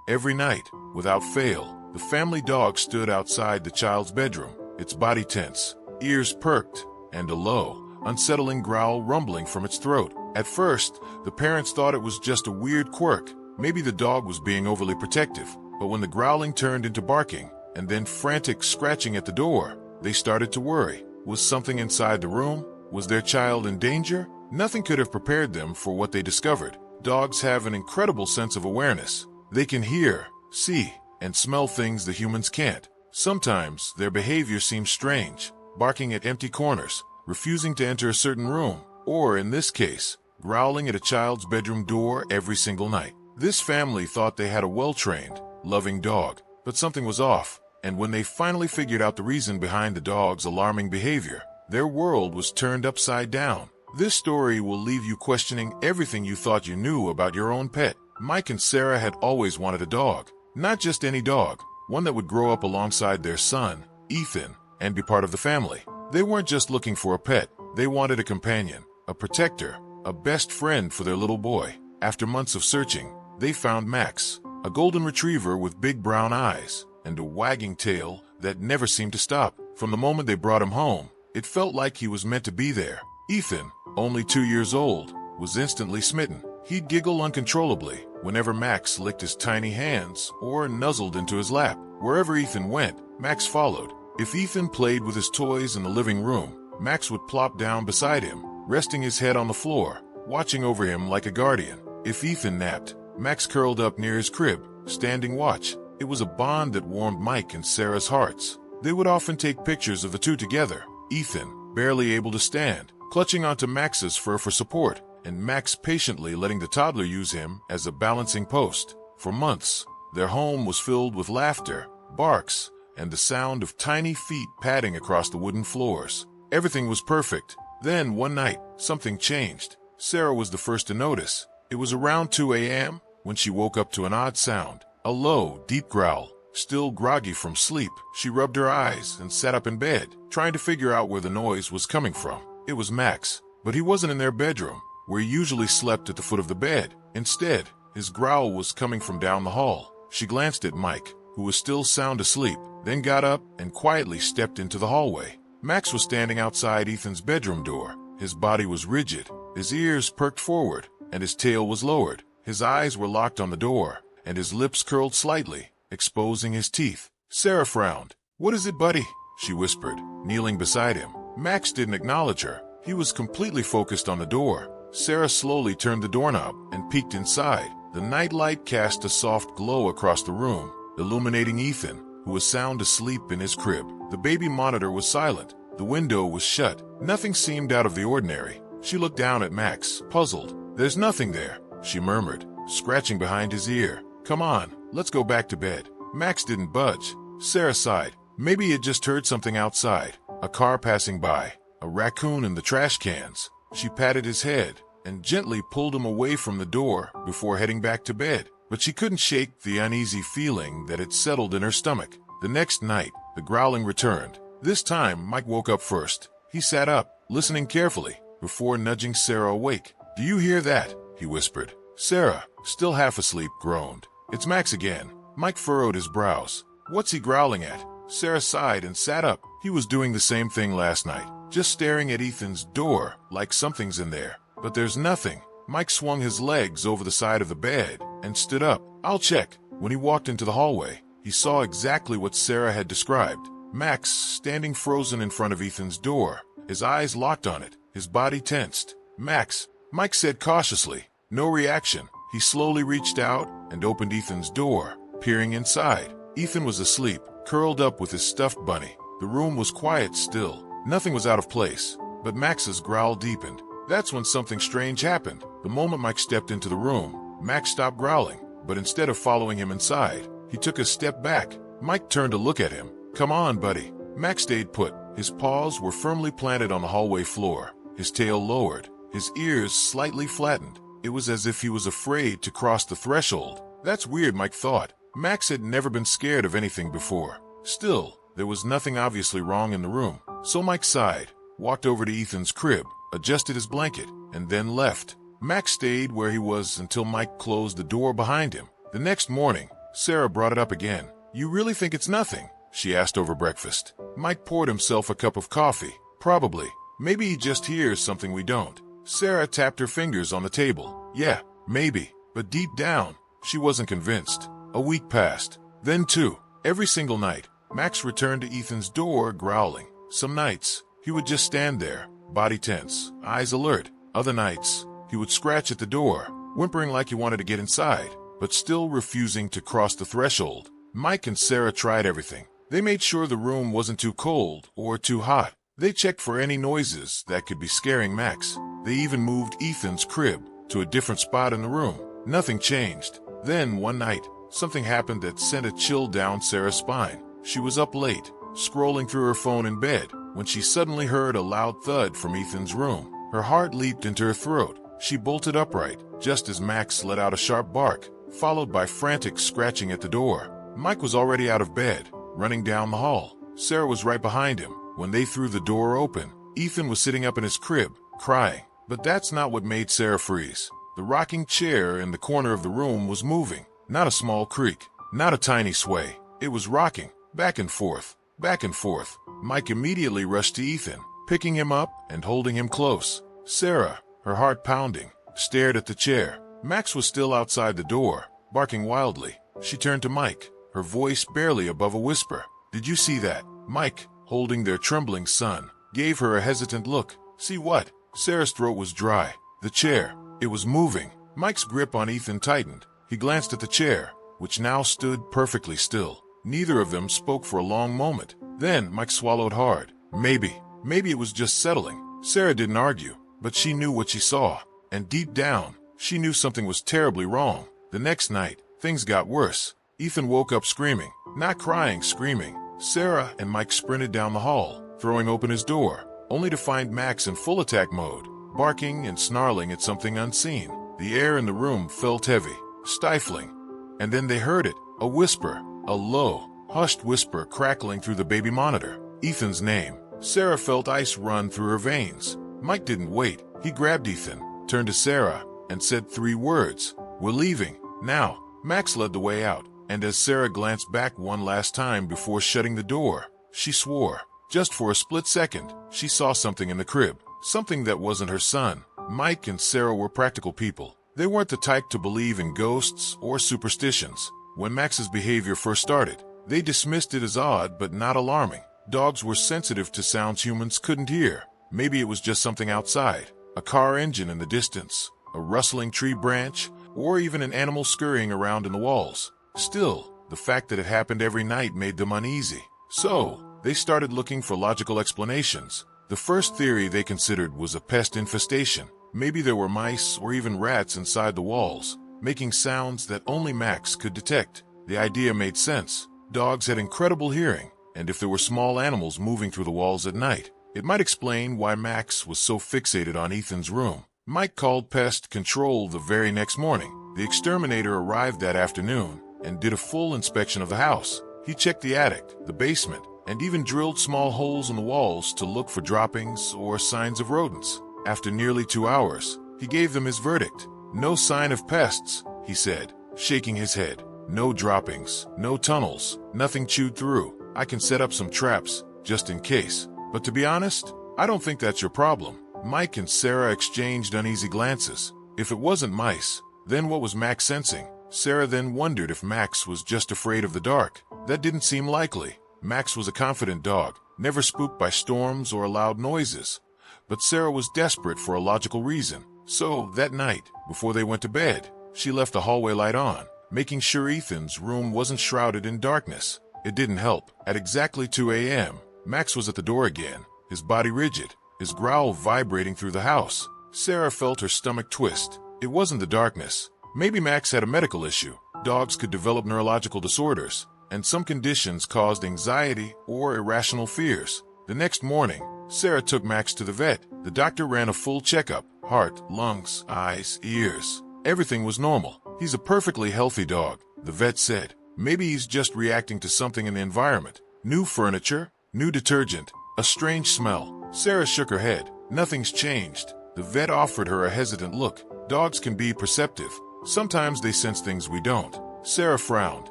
Every night, without fail, the family dog stood outside the child's bedroom, its body tense, ears perked, and a low, unsettling growl rumbling from its throat. At first, the parents thought it was just a weird quirk. Maybe the dog was being overly protective. But when the growling turned into barking, and then frantic scratching at the door, they started to worry. Was something inside the room? Was their child in danger? Nothing could have prepared them for what they discovered. Dogs have an incredible sense of awareness. They can hear, see, and smell things that humans can't. Sometimes their behavior seems strange, barking at empty corners, refusing to enter a certain room, or in this case, growling at a child's bedroom door every single night. This family thought they had a well-trained, loving dog, but something was off, and when they finally figured out the reason behind the dog's alarming behavior, their world was turned upside down. This story will leave you questioning everything you thought you knew about your own pet. Mike and Sarah had always wanted a dog, not just any dog, one that would grow up alongside their son, Ethan, and be part of the family. They weren't just looking for a pet, they wanted a companion, a protector, a best friend for their little boy. After months of searching, they found Max, a golden retriever with big brown eyes and a wagging tail that never seemed to stop. From the moment they brought him home, it felt like he was meant to be there. Ethan, only 2 years old, was instantly smitten. He'd giggle uncontrollably whenever Max licked his tiny hands or nuzzled into his lap. Wherever Ethan went, Max followed. If Ethan played with his toys in the living room, Max would plop down beside him, resting his head on the floor, watching over him like a guardian. If Ethan napped, Max curled up near his crib, standing watch. It was a bond that warmed Mike and Sarah's hearts. They would often take pictures of the two together, Ethan, barely able to stand, clutching onto Max's fur for support, and Max patiently letting the toddler use him as a balancing post. For months, their home was filled with laughter, barks, and the sound of tiny feet padding across the wooden floors. Everything was perfect. Then, one night, something changed. Sarah was the first to notice. It was around 2 a.m. when she woke up to an odd sound, a low, deep growl. Still groggy from sleep, she rubbed her eyes and sat up in bed, trying to figure out where the noise was coming from. It was Max, but he wasn't in their bedroom, where he usually slept at the foot of the bed. Instead, his growl was coming from down the hall. She glanced at Mike, who was still sound asleep, then got up and quietly stepped into the hallway. Max was standing outside Ethan's bedroom door. His body was rigid, his ears perked forward, and his tail was lowered. His eyes were locked on the door, and his lips curled slightly, exposing his teeth. Sarah frowned. "What is it, buddy?" she whispered, kneeling beside him. Max didn't acknowledge her. He was completely focused on the door. Sarah slowly turned the doorknob and peeked inside. The nightlight cast a soft glow across the room, illuminating Ethan, who was sound asleep in his crib. The baby monitor was silent. The window was shut. Nothing seemed out of the ordinary. She looked down at Max, puzzled. "There's nothing there," she murmured, scratching behind his ear. "Come on, let's go back to bed." Max didn't budge. Sarah sighed. Maybe he had just heard something outside. A car passing by, a raccoon in the trash cans. She patted his head and gently pulled him away from the door before heading back to bed. But she couldn't shake the uneasy feeling that had settled in her stomach. The next night, the growling returned. This time, Mike woke up first. He sat up, listening carefully, before nudging Sarah awake. "Do you hear that?" he whispered. Sarah, still half asleep, groaned. "It's Max again." Mike furrowed his brows. "What's he growling at?" Sarah sighed and sat up. He was doing the same thing last night, just staring at Ethan's door like something's in there. But there's nothing. Mike swung his legs over the side of the bed and stood up. "I'll check." When he walked into the hallway, he saw exactly what Sarah had described. Max standing frozen in front of Ethan's door, his eyes locked on it, his body tensed. "Max," Mike said cautiously. No reaction. He slowly reached out and opened Ethan's door, peering inside. Ethan was asleep, curled up with his stuffed bunny. The room was quiet still. Nothing was out of place, but Max's growl deepened. That's when something strange happened. The moment Mike stepped into the room, Max stopped growling, but instead of following him inside, he took a step back. Mike turned to look at him. "Come on, buddy." Max stayed put. His paws were firmly planted on the hallway floor, his tail lowered, his ears slightly flattened. It was as if he was afraid to cross the threshold. That's weird, Mike thought. Max had never been scared of anything before. Still, there was nothing obviously wrong in the room. So Mike sighed, walked over to Ethan's crib, adjusted his blanket, and then left. Max stayed where he was until Mike closed the door behind him. The next morning, Sarah brought it up again. You really think it's nothing? She asked over breakfast. Mike poured himself a cup of coffee. Probably. Maybe he just hears something we don't. Sarah tapped her fingers on the table. Yeah, maybe. But deep down, she wasn't convinced. A week passed. Then two. Every single night, Max returned to Ethan's door growling. Some nights, he would just stand there, body tense, eyes alert. Other nights, he would scratch at the door, whimpering like he wanted to get inside, but still refusing to cross the threshold. Mike and Sarah tried everything. They made sure the room wasn't too cold or too hot. They checked for any noises that could be scaring Max. They even moved Ethan's crib to a different spot in the room. Nothing changed. Then, one night, something happened that sent a chill down Sarah's spine. She was up late, scrolling through her phone in bed, when she suddenly heard a loud thud from Ethan's room. Her heart leaped into her throat. She bolted upright, just as Max let out a sharp bark, followed by frantic scratching at the door. Mike was already out of bed, running down the hall. Sarah was right behind him. When they threw the door open, Ethan was sitting up in his crib, crying. But that's not what made Sarah freeze. The rocking chair in the corner of the room was moving. Not a small creak, not a tiny sway. It was rocking, back and forth, back and forth. Mike immediately rushed to Ethan, picking him up and holding him close. Sarah, her heart pounding, stared at the chair. Max was still outside the door, barking wildly. She turned to Mike, her voice barely above a whisper. Did you see that? Mike, holding their trembling son, gave her a hesitant look. See what? Sarah's throat was dry. The chair. It was moving. Mike's grip on Ethan tightened. He glanced at the chair, which now stood perfectly still. Neither of them spoke for a long moment. Then Mike swallowed hard. Maybe it was just settling. Sarah didn't argue, but she knew what she saw. And deep down, she knew something was terribly wrong. The next night, things got worse. Ethan woke up screaming. Not crying, screaming. Sarah and Mike sprinted down the hall, throwing open his door, only to find Max in full attack mode, barking and snarling at something unseen. The air in the room felt heavy, stifling. And then they heard it, a whisper, a low, hushed whisper crackling through the baby monitor. Ethan's name. Sarah felt ice run through her veins. Mike didn't wait. He grabbed Ethan, turned to Sarah, and said 3 words. We're leaving. Now. Max led the way out, and as Sarah glanced back one last time before shutting the door, she swore. Just for a split second, she saw something in the crib. Something that wasn't her son. Mike and Sarah were practical people. They weren't the type to believe in ghosts or superstitions. When Max's behavior first started, they dismissed it as odd but not alarming. Dogs were sensitive to sounds humans couldn't hear. Maybe it was just something outside. A car engine in the distance, a rustling tree branch, or even an animal scurrying around in the walls. Still, the fact that it happened every night made them uneasy. So, they started looking for logical explanations. The first theory they considered was a pest infestation. Maybe there were mice or even rats inside the walls, making sounds that only Max could detect. The idea made sense. Dogs had incredible hearing, and if there were small animals moving through the walls at night, it might explain why Max was so fixated on Ethan's room. Mike called pest control the very next morning. The exterminator arrived that afternoon and did a full inspection of the house. He checked the attic, the basement, and even drilled small holes in the walls to look for droppings or signs of rodents. After nearly 2 hours, he gave them his verdict. No sign of pests, he said, shaking his head. No droppings, no tunnels, nothing chewed through. I can set up some traps, just in case. But to be honest, I don't think that's your problem. Mike and Sarah exchanged uneasy glances. If it wasn't mice, then what was Max sensing? Sarah then wondered if Max was just afraid of the dark. That didn't seem likely. Max was a confident dog, never spooked by storms or loud noises. But Sarah was desperate for a logical reason. So, that night, before they went to bed, she left the hallway light on, making sure Ethan's room wasn't shrouded in darkness. It didn't help. At exactly 2 a.m., Max was at the door again, his body rigid, his growl vibrating through the house. Sarah felt her stomach twist. It wasn't the darkness. Maybe Max had a medical issue. Dogs could develop neurological disorders, and some conditions caused anxiety or irrational fears. The next morning, Sarah took Max to the vet. The doctor ran a full checkup: heart, lungs, eyes, ears. Everything was normal. He's a perfectly healthy dog, the vet said. Maybe he's just reacting to something in the environment. New furniture, new detergent, a strange smell. Sarah shook her head. Nothing's changed. The vet offered her a hesitant look. Dogs can be perceptive. Sometimes they sense things we don't. Sarah frowned.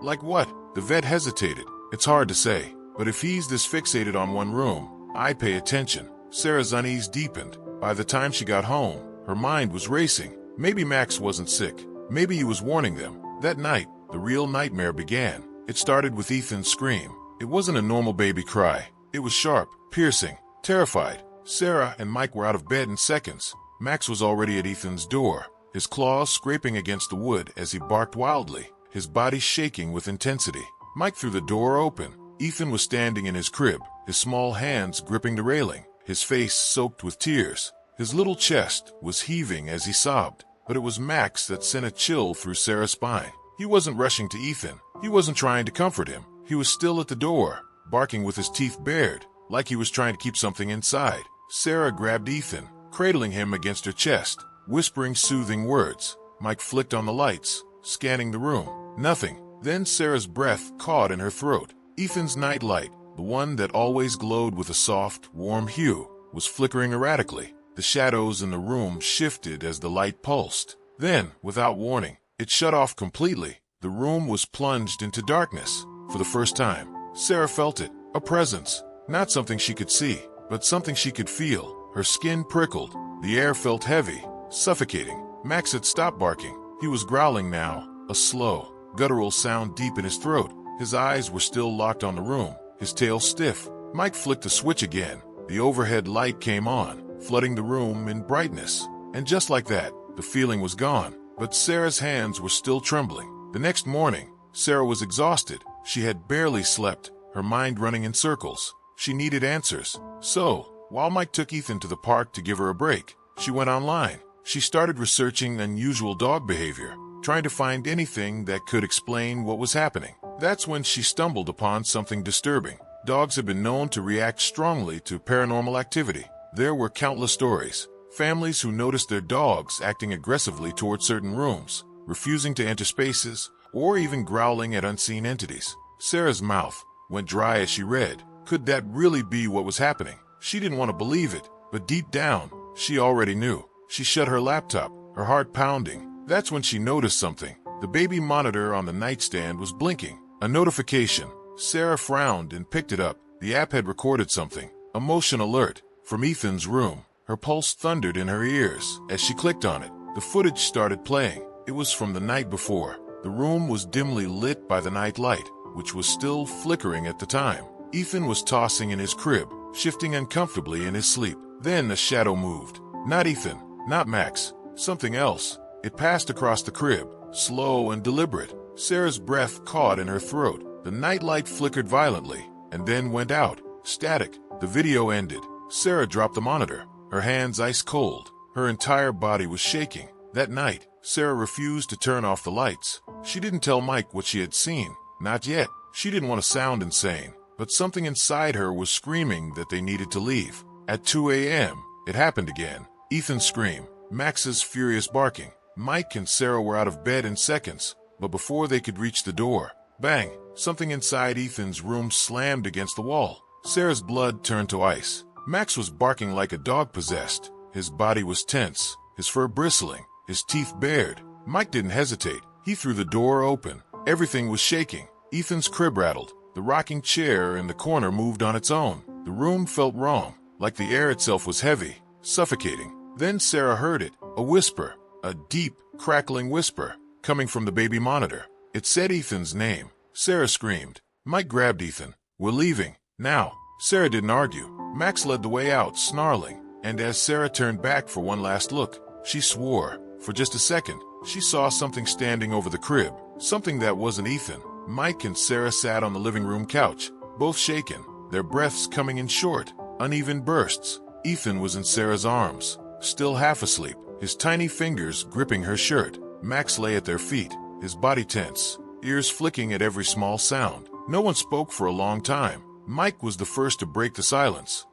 Like what? The vet hesitated. It's hard to say, but if he's this fixated on one room, I'd pay attention. Sarah's unease deepened. By the time she got home, her mind was racing. Maybe Max wasn't sick. Maybe he was warning them. That night, the real nightmare began. It started with Ethan's scream. It wasn't a normal baby cry. It was sharp, piercing, terrified. Sarah and Mike were out of bed in seconds. Max was already at Ethan's door, his claws scraping against the wood as he barked wildly, his body shaking with intensity. Mike threw the door open. Ethan was standing in his crib, his small hands gripping the railing, his face soaked with tears. His little chest was heaving as he sobbed, but it was Max that sent a chill through Sarah's spine. He wasn't rushing to Ethan. He wasn't trying to comfort him. He was still at the door, barking with his teeth bared, like he was trying to keep something inside. Sarah grabbed Ethan, cradling him against her chest, whispering soothing words. Mike flicked on the lights, scanning the room. Nothing. Then Sarah's breath caught in her throat. Ethan's nightlight, the one that always glowed with a soft, warm hue, was flickering erratically. The shadows in the room shifted as the light pulsed. Then, without warning, it shut off completely. The room was plunged into darkness. For the first time, Sarah felt it, a presence. Not something she could see, but something she could feel. Her skin prickled. The air felt heavy, suffocating. Max had stopped barking. He was growling now, a slow, guttural sound deep in his throat. His eyes were still locked on the room, his tail stiff. Mike flicked the switch again. The overhead light came on, flooding the room in brightness. And just like that, the feeling was gone. But Sarah's hands were still trembling. The next morning, Sarah was exhausted. She had barely slept, her mind running in circles. She needed answers. So, while Mike took Ethan to the park to give her a break, she went online. She started researching unusual dog behavior, trying to find anything that could explain what was happening. That's when she stumbled upon something disturbing. Dogs have been known to react strongly to paranormal activity. There were countless stories. Families who noticed their dogs acting aggressively toward certain rooms, refusing to enter spaces, or even growling at unseen entities. Sarah's mouth went dry as she read. Could that really be what was happening? She didn't want to believe it, but deep down, she already knew. She shut her laptop, her heart pounding. That's when she noticed something. The baby monitor on the nightstand was blinking. A notification. Sarah frowned and picked it up. The app had recorded something. A motion alert from Ethan's room. Her pulse thundered in her ears as she clicked on it. The footage started playing. It was from the night before. The room was dimly lit by the night light, which was still flickering at the time. Ethan was tossing in his crib, shifting uncomfortably in his sleep. Then a shadow moved. Not Ethan, not Max, something else. It passed across the crib, slow and deliberate. Sarah's breath caught in her throat. The nightlight flickered violently, and then went out. Static. The video ended. Sarah dropped the monitor, her hands ice cold. Her entire body was shaking. That night, Sarah refused to turn off the lights. She didn't tell Mike what she had seen. Not yet. She didn't want to sound insane, but something inside her was screaming that they needed to leave. At 2 a.m., it happened again. Ethan's scream, Max's furious barking. Mike and Sarah were out of bed in seconds, but before they could reach the door, bang, something inside Ethan's room slammed against the wall. Sarah's blood turned to ice. Max was barking like a dog possessed. His body was tense, his fur bristling, his teeth bared. Mike didn't hesitate. He threw the door open. Everything was shaking. Ethan's crib rattled. The rocking chair in the corner moved on its own. The room felt wrong, like the air itself was heavy, suffocating. Then Sarah heard it, a whisper, a deep, crackling whisper, coming from the baby monitor. It said Ethan's name. Sarah screamed. Mike grabbed Ethan. We're leaving, now. Sarah didn't argue. Max led the way out, snarling, and as Sarah turned back for one last look, she swore. For just a second, she saw something standing over the crib, something that wasn't Ethan. Mike and Sarah sat on the living room couch, both shaken, their breaths coming in short, uneven bursts. Ethan was in Sarah's arms, still half asleep, his tiny fingers gripping her shirt. Max lay at their feet, his body tense, ears flicking at every small sound. No one spoke for a long time. Mike was the first to break the silence.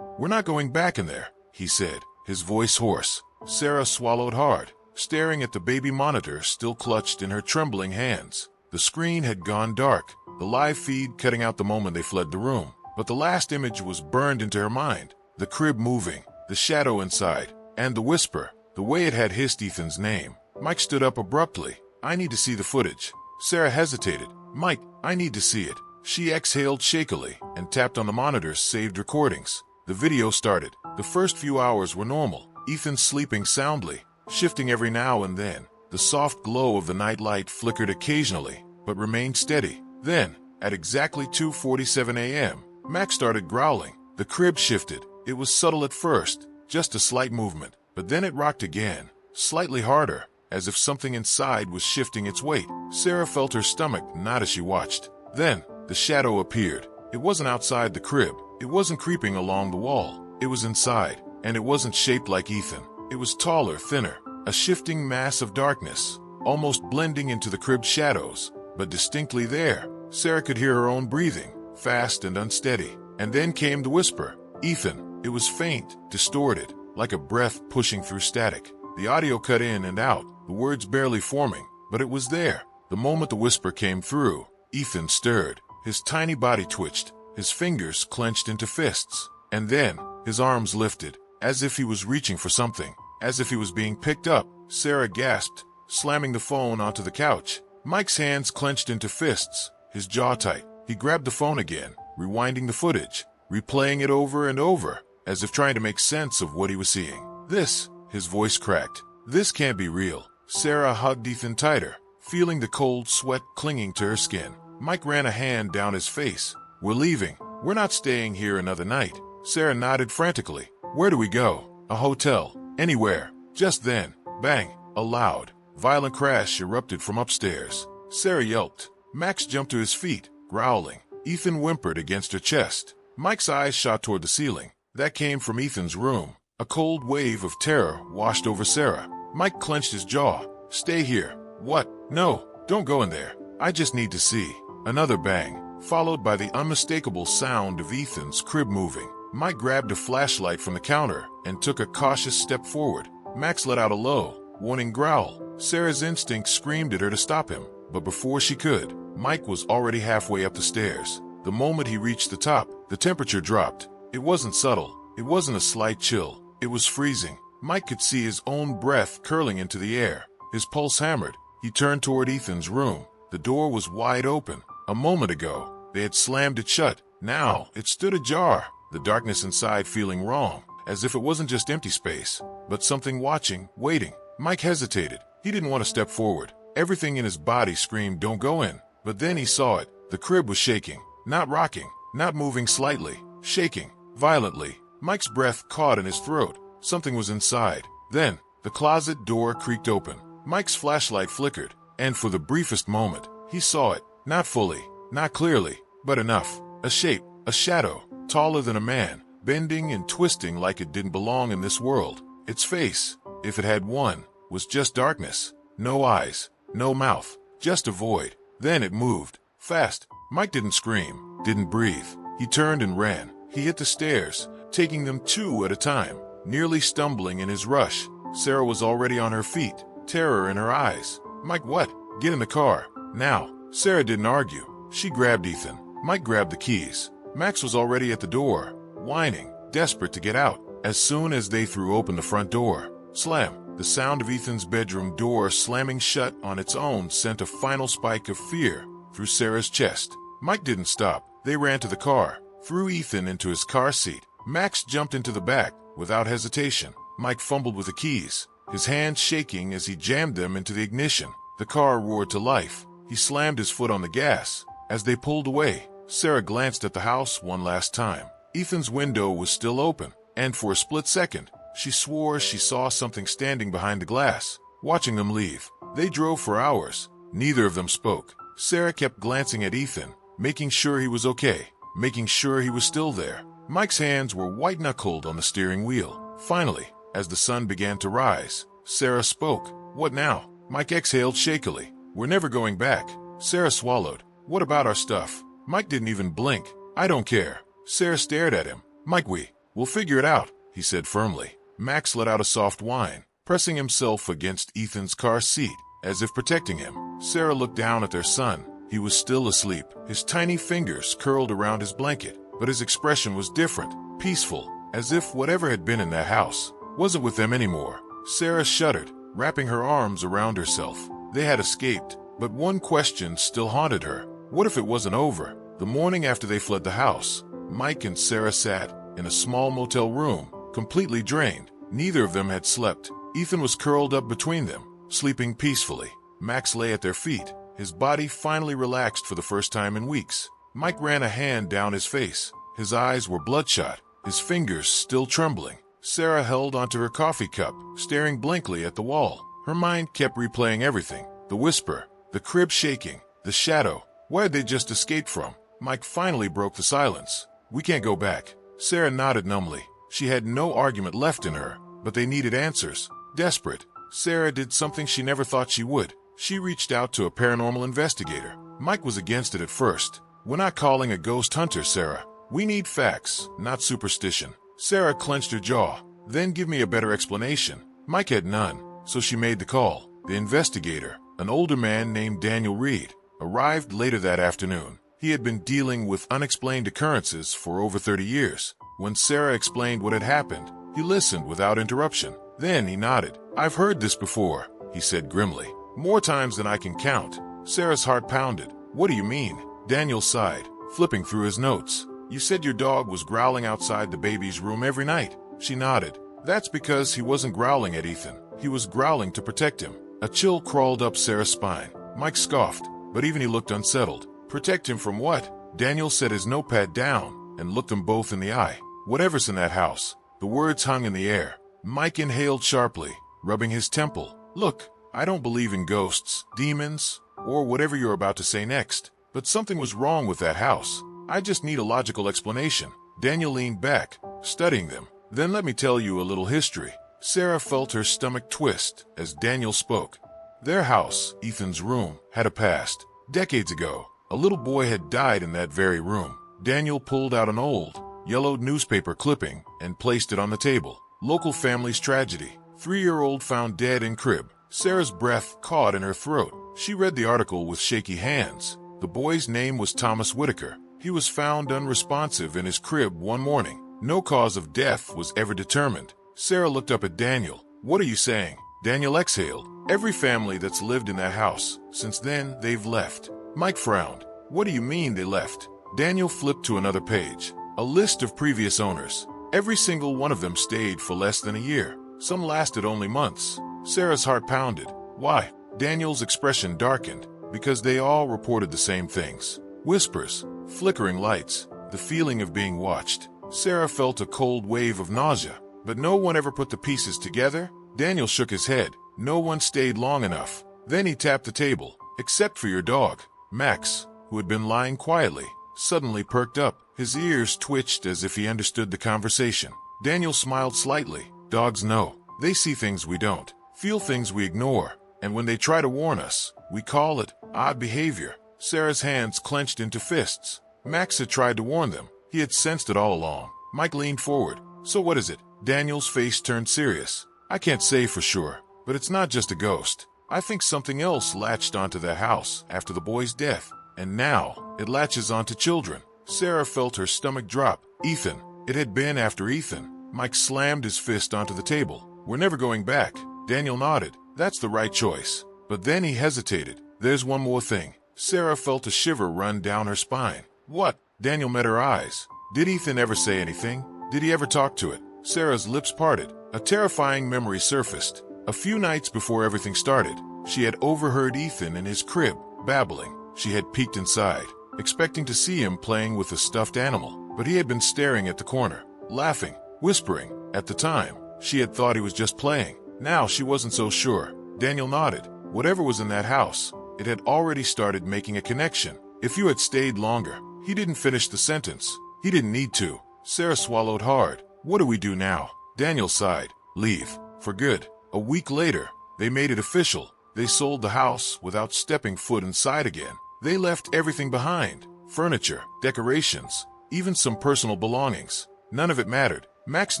We're not going back in there, he said, his voice hoarse. Sarah swallowed hard, staring at the baby monitor still clutched in her trembling hands. The screen had gone dark, the live feed cutting out the moment they fled the room. But the last image was burned into her mind. The crib moving, the shadow inside, and the whisper, the way it had hissed Ethan's name. Mike stood up abruptly. I need to see the footage. Sarah hesitated. Mike, I need to see it. She exhaled shakily and tapped on the monitor's saved recordings. The video started. The first few hours were normal. Ethan sleeping soundly, shifting every now and then. The soft glow of the nightlight flickered occasionally, but remained steady. Then, at exactly 2:47 a.m., Max started growling. The crib shifted. It was subtle at first, just a slight movement, but then it rocked again, slightly harder, as if something inside was shifting its weight. Sarah felt her stomach knot as she watched. Then, the shadow appeared. It wasn't outside the crib. It wasn't creeping along the wall. It was inside, and it wasn't shaped like Ethan. It was taller, thinner, a shifting mass of darkness, almost blending into the crib's shadows, but distinctly there. Sarah could hear her own breathing, fast and unsteady. And then came the whisper, "Ethan." It was faint, distorted, like a breath pushing through static. The audio cut in and out, the words barely forming, but it was there. The moment the whisper came through, Ethan stirred. His tiny body twitched, his fingers clenched into fists, and then his arms lifted, as if he was reaching for something, as if he was being picked up. Sarah gasped, slamming the phone onto the couch. Mike's hands clenched into fists, his jaw tight. He grabbed the phone again, rewinding the footage, replaying it over and over, as if trying to make sense of what he was seeing. "This," his voice cracked, "this can't be real." Sarah hugged Ethan tighter, feeling the cold sweat clinging to her skin. Mike ran a hand down his face. "We're leaving. We're not staying here another night." Sarah nodded frantically. "Where do we go?" "A hotel. Anywhere." Just then, bang, a loud, violent crash erupted from upstairs. Sarah yelped. Max jumped to his feet, growling. Ethan whimpered against her chest. Mike's eyes shot toward the ceiling. That came from Ethan's room. A cold wave of terror washed over Sarah. Mike clenched his jaw. "Stay here." "What?" "No, don't go in there. I just need to see." Another bang, followed by the unmistakable sound of Ethan's crib moving. Mike grabbed a flashlight from the counter and took a cautious step forward. Max let out a low, warning growl. Sarah's instinct screamed at her to stop him, but before she could, Mike was already halfway up the stairs. The moment he reached the top, the temperature dropped. It wasn't subtle. It wasn't a slight chill. It was freezing. Mike could see his own breath curling into the air. His pulse hammered. He turned toward Ethan's room. The door was wide open. A moment ago, they had slammed it shut. Now, it stood ajar, the darkness inside feeling wrong, as if it wasn't just empty space, but something watching, waiting. Mike hesitated. He didn't want to step forward. Everything in his body screamed, "Don't go in." But then he saw it. The crib was shaking, not rocking, not moving slightly, shaking, violently. Mike's breath caught in his throat. Something was inside. Then, the closet door creaked open. Mike's flashlight flickered, and for the briefest moment, he saw it. Not fully, not clearly, but enough. A shape, a shadow, taller than a man, bending and twisting like it didn't belong in this world. Its face, if it had one, was just darkness. No eyes, no mouth, just a void. Then it moved, fast. Mike didn't scream, didn't breathe. He turned and ran. He hit the stairs, taking them two at a time, nearly stumbling in his rush. Sarah was already on her feet, terror in her eyes. "Mike, what?" "Get in the car, now." Sarah didn't argue. She grabbed Ethan. Mike grabbed the keys. Max was already at the door, whining, desperate to get out. As soon as they threw open the front door, slam, the sound of Ethan's bedroom door slamming shut on its own sent a final spike of fear through Sarah's chest. Mike didn't stop. They ran to the car, threw Ethan into his car seat. Max jumped into the back without hesitation. Mike fumbled with the keys, his hands shaking as he jammed them into the ignition. The car roared to life. He slammed his foot on the gas. As they pulled away, Sarah glanced at the house one last time. Ethan's window was still open, and for a split second, she swore she saw something standing behind the glass, watching them leave. They drove for hours. Neither of them spoke. Sarah kept glancing at Ethan, making sure he was okay, making sure he was still there. Mike's hands were white-knuckled on the steering wheel. Finally, as the sun began to rise, Sarah spoke. "What now?" Mike exhaled shakily. "We're never going back." Sarah swallowed. "What about our stuff?" Mike didn't even blink. "I don't care." Sarah stared at him. "Mike, we'll figure it out," he said firmly. Max let out a soft whine, pressing himself against Ethan's car seat, as if protecting him. Sarah looked down at their son. He was still asleep, his tiny fingers curled around his blanket, but his expression was different, peaceful, as if whatever had been in that house wasn't with them anymore. Sarah shuddered, wrapping her arms around herself. They had escaped, but one question still haunted her. What if it wasn't over? The morning after they fled the house, Mike and Sarah sat in a small motel room, completely drained. Neither of them had slept. Ethan was curled up between them, sleeping peacefully. Max lay at their feet, his body finally relaxed for the first time in weeks. Mike ran a hand down his face. His eyes were bloodshot, his fingers still trembling. Sarah held onto her coffee cup, staring blankly at the wall. Her mind kept replaying everything. The whisper, the crib shaking, the shadow. Where had they just escaped from? Mike finally broke the silence. "We can't go back." Sarah nodded numbly. She had no argument left in her, but they needed answers. Desperate, Sarah did something she never thought she would. She reached out to a paranormal investigator. Mike was against it at first. "We're not calling a ghost hunter, Sarah. We need facts, not superstition." Sarah clenched her jaw. "Then give me a better explanation." Mike had none, so she made the call. The investigator, an older man named Daniel Reed, arrived later that afternoon. He had been dealing with unexplained occurrences for over 30 years. When Sarah explained what had happened, he listened without interruption. Then he nodded. "I've heard this before," he said grimly. "More times than I can count." Sarah's heart pounded. "What do you mean?" Daniel sighed, flipping through his notes. "You said your dog was growling outside the baby's room every night." She nodded. "That's because he wasn't growling at Ethan. He was growling to protect him." A chill crawled up Sarah's spine. Mike scoffed, but even he looked unsettled. "Protect him from what?" Daniel set his notepad down and looked them both in the eye. "Whatever's in that house." The words hung in the air. Mike inhaled sharply, rubbing his temple. "Look, I don't believe in ghosts, demons, or whatever you're about to say next, but something was wrong with that house. I just need a logical explanation." Daniel leaned back, studying them. "Then let me tell you a little history." Sarah felt her stomach twist as Daniel spoke. Their house, Ethan's room, had a past. Decades ago, a little boy had died in that very room. Daniel pulled out an old, yellowed newspaper clipping and placed it on the table. "Local family's tragedy. 3-year-old found dead in crib." Sarah's breath caught in her throat. She read the article with shaky hands. The boy's name was Thomas Whitaker. He was found unresponsive in his crib one morning. No cause of death was ever determined. Sarah looked up at Daniel. "What are you saying?" Daniel exhaled. "Every family that's lived in that house, since then, they've left." Mike frowned. "What do you mean they left?" Daniel flipped to another page. A list of previous owners. Every single one of them stayed for less than a year. Some lasted only months. Sarah's heart pounded. "Why?" Daniel's expression darkened. "Because they all reported the same things. Whispers, flickering lights, the feeling of being watched." Sarah felt a cold wave of nausea. "But no one ever put the pieces together?" Daniel shook his head. "No one stayed long enough." Then he tapped the table. "Except for your dog." Max, who had been lying quietly, suddenly perked up. His ears twitched as if he understood the conversation. Daniel smiled slightly. "Dogs know. They see things we don't, feel things we ignore, and when they try to warn us, we call it odd behavior." Sarah's hands clenched into fists. Max had tried to warn them. He had sensed it all along. Mike leaned forward. "So what is it?" Daniel's face turned serious. "I can't say for sure, but it's not just a ghost. I think something else latched onto that house after the boy's death, and now it latches onto children." Sarah felt her stomach drop. "Ethan." It had been after Ethan. Mike slammed his fist onto the table. "We're never going back." Daniel nodded. "That's the right choice." But then he hesitated. "There's one more thing." Sarah felt a shiver run down her spine. "What?" Daniel met her eyes. "Did Ethan ever say anything? Did he ever talk to it?" Sarah's lips parted. A terrifying memory surfaced. A few nights before everything started, she had overheard Ethan in his crib, babbling. She had peeked inside, expecting to see him playing with a stuffed animal, but he had been staring at the corner, laughing, whispering. At the time, she had thought he was just playing. Now she wasn't so sure. Daniel nodded. Whatever was in that house, it had already started making a connection. "If you had stayed longer." He didn't finish the sentence. He didn't need to. Sarah swallowed hard. "What do we do now?" Daniel sighed. "Leave. For good." A week later, they made it official. They sold the house without stepping foot inside again. They left everything behind. Furniture, decorations, even some personal belongings. None of it mattered. Max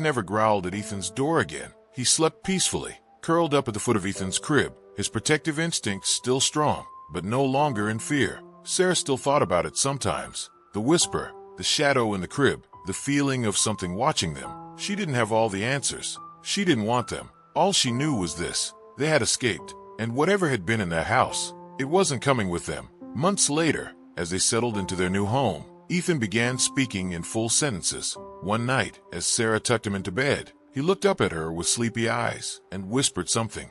never growled at Ethan's door again. He slept peacefully, curled up at the foot of Ethan's crib, his protective instincts still strong, but no longer in fear. Sarah still thought about it sometimes. The whisper, the shadow in the crib, the feeling of something watching them. She didn't have all the answers. She didn't want them. All she knew was this. They had escaped, and whatever had been in that house, it wasn't coming with them. Months later, As they settled into their new home, Ethan began speaking in full sentences. One night, as Sarah tucked him into bed, he looked up at her with sleepy eyes and whispered something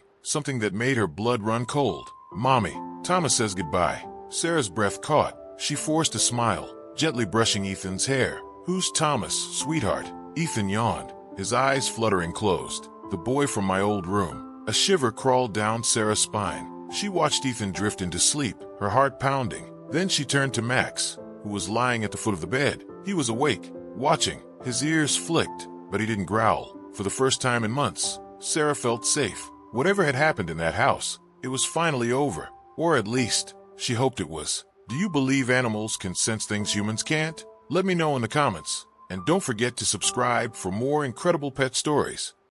that made her blood run cold. "Mommy, Thomas says goodbye." Sarah's breath caught. She forced a smile, gently brushing Ethan's hair. "Who's Thomas, sweetheart?" Ethan yawned, his eyes fluttering closed. "The boy from my old room." A shiver crawled down Sarah's spine. She watched Ethan drift into sleep, her heart pounding. Then she turned to Max, who was lying at the foot of the bed. He was awake, watching. His ears flicked, but he didn't growl. For the first time in months, Sarah felt safe. Whatever had happened in that house, it was finally over. Or at least, she hoped it was. Do you believe animals can sense things humans can't? Let me know in the comments. And don't forget to subscribe for more incredible pet stories.